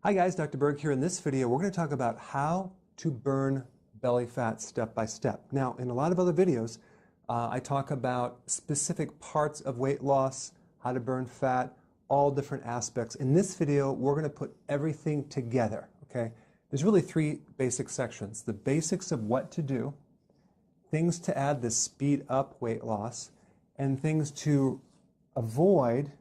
Hi guys, Dr. Berg here. In this video, we're going to talk about how to burn belly fat step by step. Now, in a lot of other videos, I talk about specific parts of weight loss, how to burn fat, all different aspects. In this video, we're going to put everything together, okay? There's really three basic sections. The basics of what to do, things to add to speed up weight loss, and things to avoid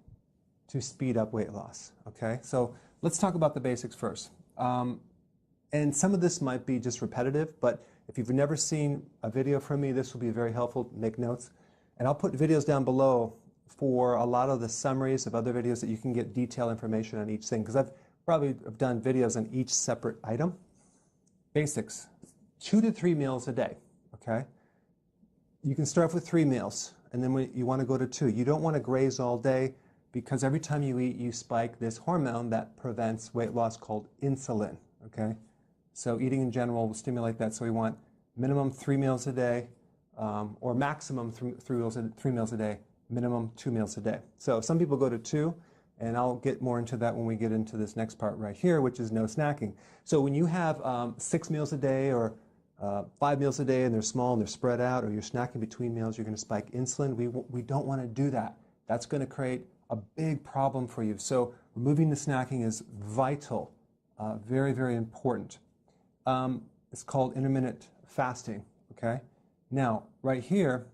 to speed up weight loss, okay? So let's talk about the basics first. And some of this might be just repetitive, but if you've never seen a video from me, this will be very helpful. Make notes. And I'll put videos down below for a lot of the summaries of other videos that you can get detailed information on each thing, because I've probably done videos on each separate item. Basics, 2 to 3 meals a day, okay? You can start with 3 meals, and then when you want to go to 2. You don't want to graze all day, because every time you eat, you spike this hormone that prevents weight loss called insulin, okay? So eating in general will stimulate that, so we want minimum 3 meals a day, or maximum 3 meals a day, minimum 2 meals a day. So some people go to 2, and I'll get more into that when we get into this next part right here, which is no snacking. So when you have 6 meals a day or 5 meals a day and they're small and they're spread out, or you're snacking between meals, you're going to spike insulin. We don't want to do that. That's going to create a big problem for you. So removing the snacking is vital, very, very important. It's called intermittent fasting, okay? Now, right here,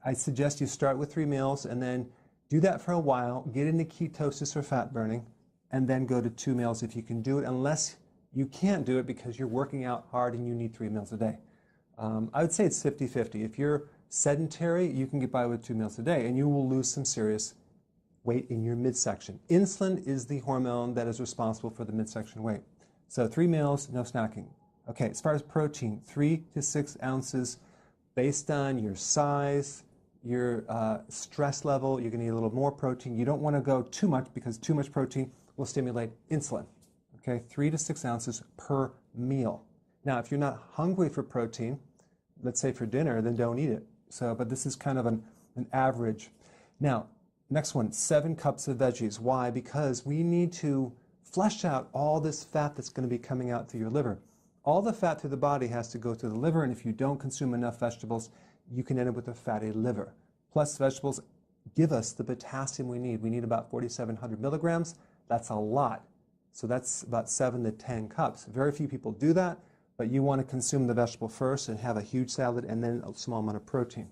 I suggest you start with 3 meals and then do that for a while, get into ketosis or fat burning, and then go to 2 meals if you can do it, unless you can't do it because you're working out hard and you need 3 meals a day. I would say it's 50-50. If you're sedentary, you can get by with 2 meals a day, and you will lose some serious weight in your midsection. Insulin is the hormone that is responsible for the midsection weight. So 3 meals, no snacking. Okay, as far as protein, 3 to 6 ounces based on your size, your stress level. You're going to need a little more protein. You don't want to go too much, because too much protein will stimulate insulin. Okay, 3 to 6 ounces per meal. Now, if you're not hungry for protein, let's say for dinner, then don't eat it. So, but this is kind of an average. Now, next one, 7 cups of veggies. Why? Because we need to flush out all this fat that's going to be coming out through your liver. All the fat through the body has to go through the liver, and if you don't consume enough vegetables, you can end up with a fatty liver. Plus, vegetables give us the potassium we need. We need about 4,700 milligrams. That's a lot. So that's about 7 to 10 cups. Very few people do that, but you want to consume the vegetable first and have a huge salad and then a small amount of protein.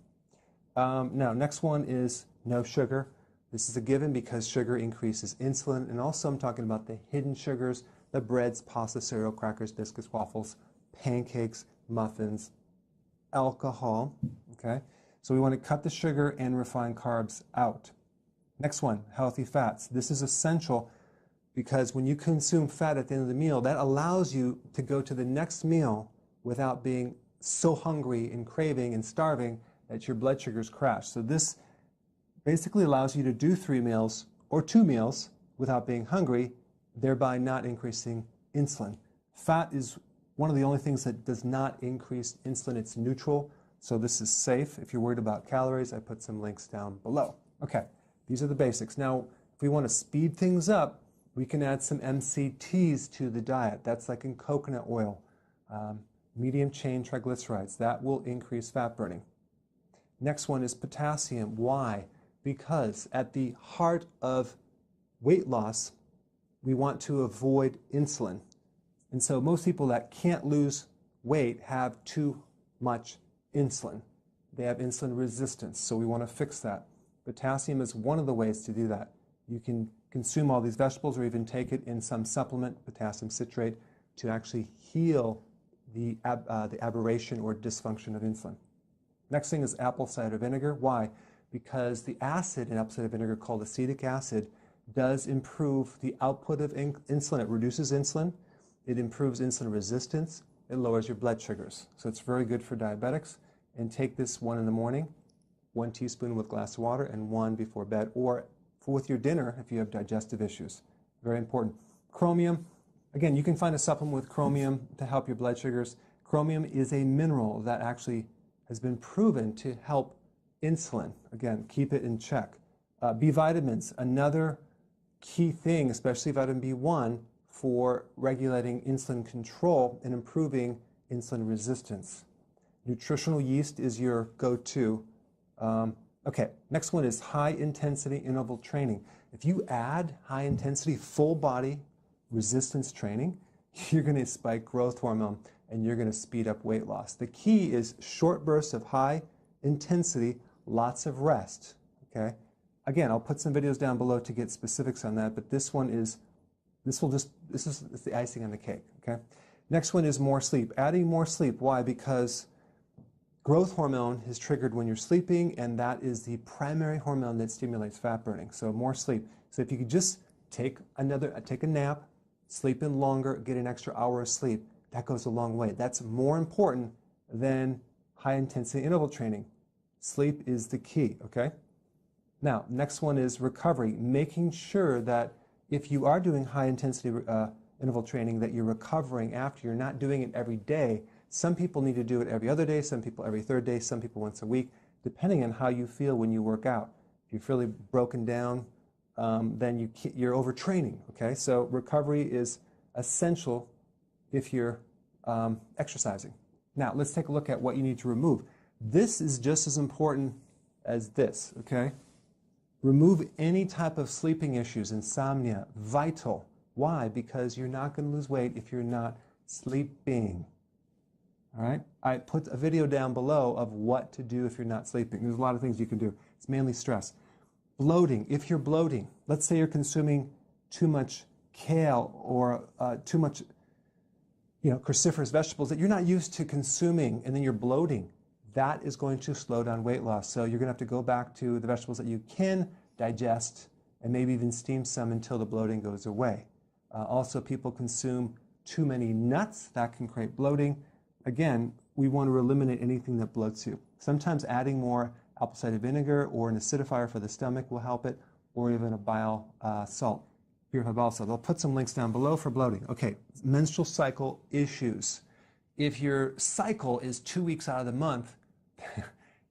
Now, next one is no sugar. This is a given because sugar increases insulin, and also I'm talking about the hidden sugars, the breads, pasta, cereal, crackers, biscuits, waffles, pancakes, muffins, alcohol, okay? So we want to cut the sugar and refined carbs out. Next one, healthy fats. This is essential because when you consume fat at the end of the meal, that allows you to go to the next meal without being so hungry and craving and starving that your blood sugars crash. So this basically allows you to do 3 meals or 2 meals without being hungry, thereby not increasing insulin. Fat is one of the only things that does not increase insulin. It's neutral, so this is safe. If you're worried about calories, I put some links down below. Okay, these are the basics. Now, if we want to speed things up, we can add some MCTs to the diet. That's like in coconut oil, medium chain triglycerides. That will increase fat burning. Next one is potassium. Why? Because at the heart of weight loss, we want to avoid insulin. And so most people that can't lose weight have too much insulin. They have insulin resistance, so we want to fix that. Potassium is one of the ways to do that. You can consume all these vegetables or even take it in some supplement, potassium citrate, to actually heal the aberration or dysfunction of insulin. Next thing is apple cider vinegar. Why? Because the acid in apple cider vinegar, called acetic acid, does improve the output of insulin. It reduces insulin. It improves insulin resistance. It lowers your blood sugars. So it's very good for diabetics. And take this 1 in the morning, 1 teaspoon with a glass of water, and 1 before bed, or with your dinner if you have digestive issues. Very important. Chromium, again, you can find a supplement with chromium to help your blood sugars. Chromium is a mineral that actually has been proven to help insulin. Again, keep it in check. B vitamins, another key thing, especially vitamin B1, for regulating insulin control and improving insulin resistance. Nutritional yeast is your go-to. Okay, next one is high-intensity interval training. If you add high-intensity, full-body resistance training, you're going to spike growth hormone and you're going to speed up weight loss. The key is short bursts of high intensity, lots of rest. Okay. Again, I'll put some videos down below to get specifics on that, but this is the icing on the cake. Okay. Next one is more sleep. Adding more sleep. Why? Because growth hormone is triggered when you're sleeping, and that is the primary hormone that stimulates fat burning. So more sleep. So if you could just take a nap, sleep in longer, get an extra hour of sleep, that goes a long way. That's more important than high-intensity interval training. Sleep is the key, okay? Now, next one is recovery, making sure that if you are doing high-intensity interval training, that you're recovering after. You're not doing it every day. Some people need to do it every other day, some people every third day, some people once a week, depending on how you feel when you work out. If you're really broken down, then you're overtraining, okay? So recovery is essential if you're exercising. Now, let's take a look at what you need to remove. This is just as important as this, okay? Remove any type of sleeping issues, insomnia, vital. Why? Because you're not going to lose weight if you're not sleeping. All right? I put a video down below of what to do if you're not sleeping. There's a lot of things you can do. It's mainly stress. Bloating. If you're bloating, let's say you're consuming too much kale or too much cruciferous vegetables that you're not used to consuming, and then you're bloating, that is going to slow down weight loss. So you're going to have to go back to the vegetables that you can digest and maybe even steam some until the bloating goes away. Also, people consume too many nuts. That can create bloating. Again, we want to eliminate anything that bloats you. Sometimes adding more apple cider vinegar or an acidifier for the stomach will help it, or even a bile salt. I'll put some links down below for bloating. Okay, menstrual cycle issues. If your cycle is 2 weeks out of the month,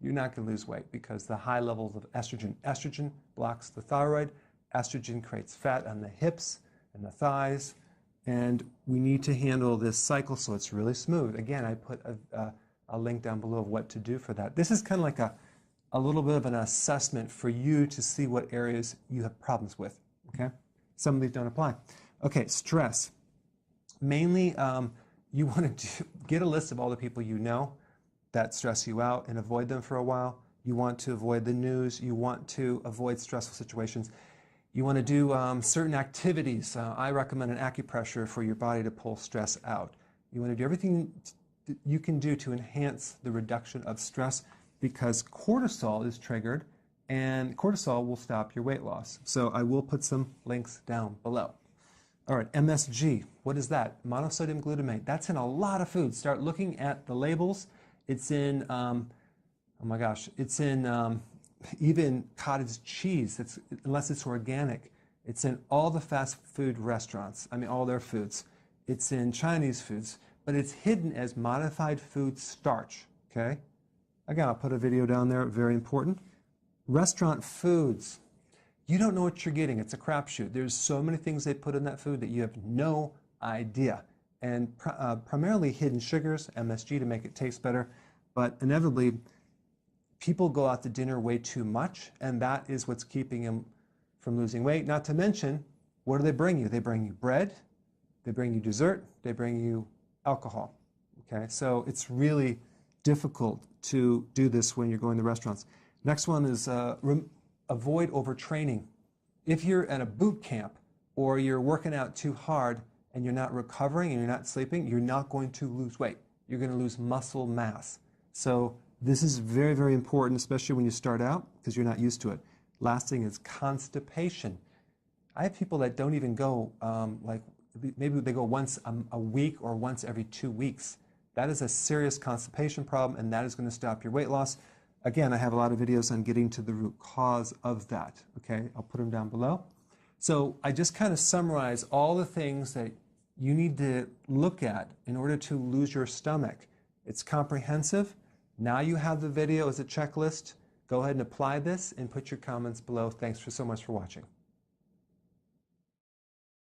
you're not going to lose weight because the high levels of estrogen. Estrogen blocks the thyroid. Estrogen creates fat on the hips and the thighs. And we need to handle this cycle so it's really smooth. Again, I put a link down below of what to do for that. This is kind of like a little bit of an assessment for you to see what areas you have problems with. Okay? Some of these don't apply. Okay, stress. Mainly, you want to get a list of all the people you know that stress you out and avoid them for a while. You want to avoid the news. You want to avoid stressful situations. You want to do certain activities. I recommend an acupressure for your body to pull stress out. You want to do everything you can do to enhance the reduction of stress, because cortisol is triggered, and cortisol will stop your weight loss. So I will put some links down below. All right, MSG, what is that? Monosodium glutamate. That's in a lot of foods. Start looking at the labels. It's in, oh my gosh, it's in even cottage cheese, unless it's organic. It's in all the fast food restaurants. I mean, all their foods. It's in Chinese foods, but it's hidden as modified food starch, okay? Again, I'll put a video down there, very important. Restaurant foods. You don't know what you're getting. It's a crapshoot. There's so many things they put in that food that you have no idea. And primarily hidden sugars, MSG, to make it taste better. But inevitably, people go out to dinner way too much, and that is what's keeping them from losing weight. Not to mention, what do they bring you? They bring you bread, they bring you dessert, they bring you alcohol. Okay, so it's really difficult to do this when you're going to restaurants. Next one is avoid overtraining. If you're at a boot camp or you're working out too hard and you're not recovering and you're not sleeping, you're not going to lose weight. You're going to lose muscle mass. So this is very, very important, especially when you start out, because you're not used to it. Last thing is constipation. I have people that don't even go, maybe they go once a week or once every 2 weeks. That is a serious constipation problem, and that is going to stop your weight loss. Again, I have a lot of videos on getting to the root cause of that. Okay, I'll put them down below. So I just kind of summarize all the things that you need to look at in order to lose your stomach. It's comprehensive. Now you have the video as a checklist. Go ahead and apply this and put your comments below. Thanks so much for watching.